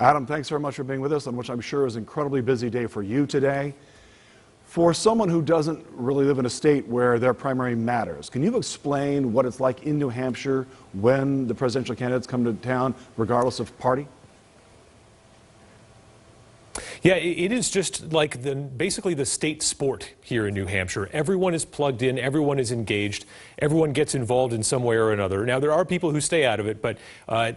Adam, thanks very much for being with us on which I'm sure is an incredibly busy day for you today. For someone who doesn't really live in a state where their primary matters, can you explain what it's like in New Hampshire when the presidential candidates come to town, regardless of party? Yeah, it is just like basically the state sport here in New Hampshire. Everyone is plugged in, everyone is engaged, everyone gets involved in some way or another. Now, there are people who stay out of it, but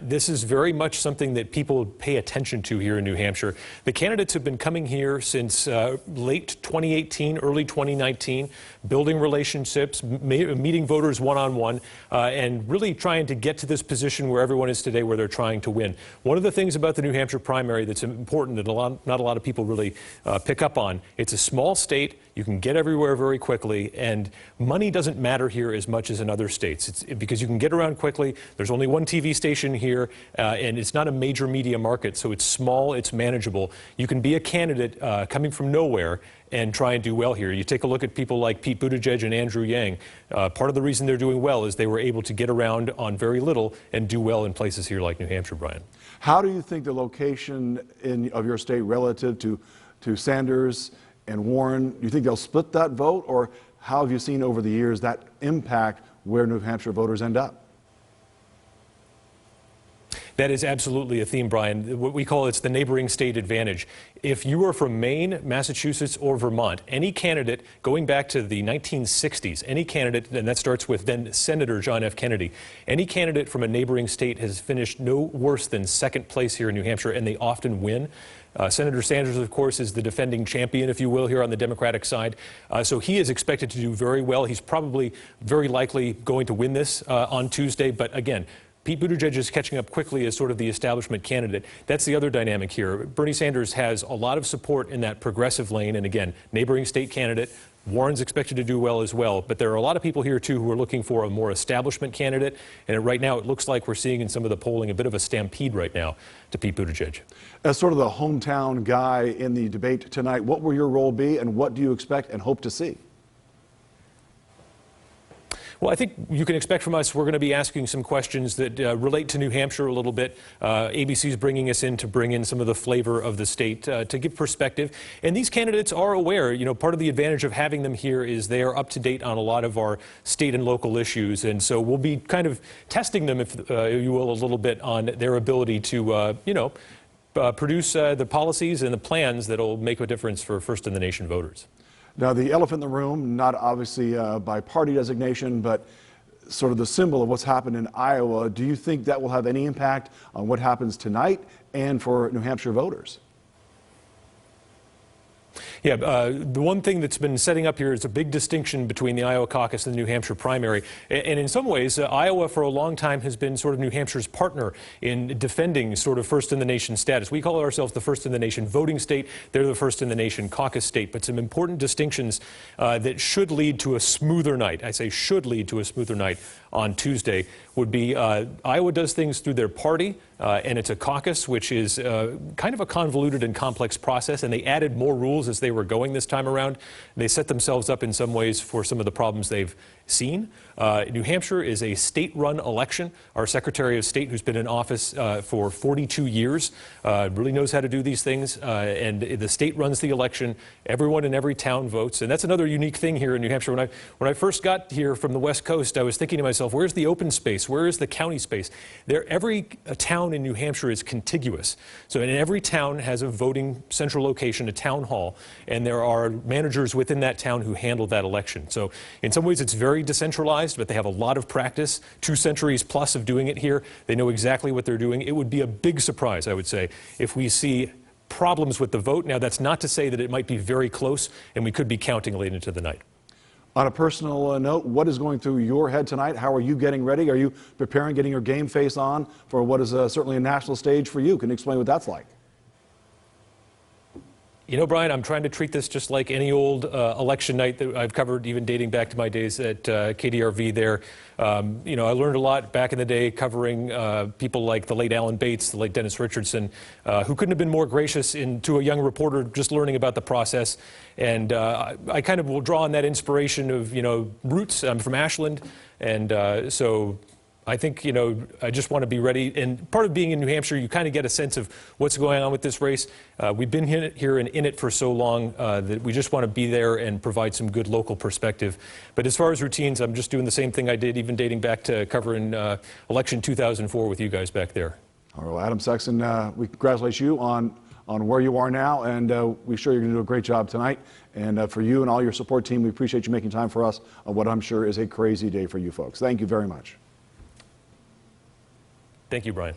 this is very much something that people pay attention to here in New Hampshire. The candidates have been coming here since late 2018, early 2019, building relationships, meeting voters one-on-one, and really trying to get to this position where everyone is today, where they're trying to win. One of the things about the New Hampshire primary that's important that not a lot of people really pick up on, it's a small state, you can get everywhere very quickly, and money doesn't matter here as much as in other states. Because you can get around quickly, there's only one TV station here, and it's not a major media market, so it's small, it's manageable. You can be a candidate coming from nowhere and try and do well here. You take a look at people like Pete Buttigieg and Andrew Yang. Part of the reason they're doing well is they were able to get around on very little and do well in places here like New Hampshire, Brian. How do you think the location of your state relative to Sanders and Warren, do you think they'll split that vote, or how have you seen over the years that impact where New Hampshire voters end up? That is absolutely a theme, Brian. What we call it's the neighboring state advantage. If you are from Maine, Massachusetts, or Vermont, any candidate going back to the 1960s, any candidate, and that starts with then Senator John F. Kennedy, any candidate from a neighboring state has finished no worse than second place here in New Hampshire, and they often win. Senator Sanders, of course, is the defending champion, if you will, here on the Democratic side. So he is expected to do very well. He's probably very likely going to win this on Tuesday. But again, Pete Buttigieg is catching up quickly as sort of the establishment candidate. That's the other dynamic here. Bernie Sanders has a lot of support in that progressive lane. And again, neighboring state candidate. Warren's expected to do well as well. But there are a lot of people here, too, who are looking for a more establishment candidate. And right now, it looks like we're seeing in some of the polling a bit of a stampede right now to Pete Buttigieg. As sort of the hometown guy in the debate tonight, what will your role be, and what do you expect and hope to see? Well, I think you can expect from us, we're going to be asking some questions that relate to New Hampshire a little bit. ABC's bringing us in to bring in some of the flavor of the state to give perspective. And these candidates are aware, you know, part of the advantage of having them here is they are up to date on a lot of our state and local issues. And so we'll be kind of testing them, if you will, a little bit on their ability to, produce the policies and the plans that will make a difference for first-in-the-nation voters. Now, the elephant in the room, not obviously by party designation, but sort of the symbol of what's happened in Iowa, do you think that will have any impact on what happens tonight and for New Hampshire voters? Yeah, the one thing that's been setting up here is a big distinction between the Iowa caucus and the New Hampshire primary. And in some ways, Iowa for a long time has been sort of New Hampshire's partner in defending sort of first-in-the-nation status. We call ourselves the first-in-the-nation voting state. They're the first-in-the-nation caucus state. But some important distinctions that should lead to a smoother night, I say should lead to a smoother night on Tuesday, would be Iowa does things through their party, and it's a caucus, which is kind of a convoluted and complex process, and they added more rules as they were going this time around. They set themselves up in some ways for some of the problems they've seen. New Hampshire is a state-run election. Our Secretary of State, who's been in office for 42 years, really knows how to do these things, and the state runs the election. Everyone in every town votes, and that's another unique thing here in New Hampshire. When I first got here from the West Coast, I was thinking to myself, where's the open space? Where is the county space? Every town in New Hampshire is contiguous. So in every town has a voting central location, a town hall, and there are managers within that town who handle that election. So in some ways it's very decentralized, but they have a lot of practice, 2 centuries plus of doing it here. They know exactly what they're doing. It would be a big surprise, I would say, if we see problems with the vote. Now, that's not to say that it might be very close, and we could be counting late into the night. On a personal note, what is going through your head tonight? How are you getting ready? Are you preparing, getting your game face on for what is certainly a national stage for you? Can you explain what that's like? You know, Brian, I'm trying to treat this just like any old election night that I've covered, even dating back to my days at KDRV there. You know, I learned a lot back in the day covering people like the late Alan Bates, the late Dennis Richardson, who couldn't have been more gracious to a young reporter just learning about the process. And I kind of will draw on that inspiration of, you know, roots. I'm from Ashland, and so I think, you know, I just want to be ready. And part of being in New Hampshire, you kind of get a sense of what's going on with this race. We've been here and in it for so long that we just want to be there and provide some good local perspective. But as far as routines, I'm just doing the same thing I did even dating back to covering election 2004 with you guys back there. All right, well, Adam Sexton, we congratulate you on where you are now, and we're sure you're going to do a great job tonight. And for you and all your support team, we appreciate you making time for us on what I'm sure is a crazy day for you folks. Thank you very much. Thank you, Brian.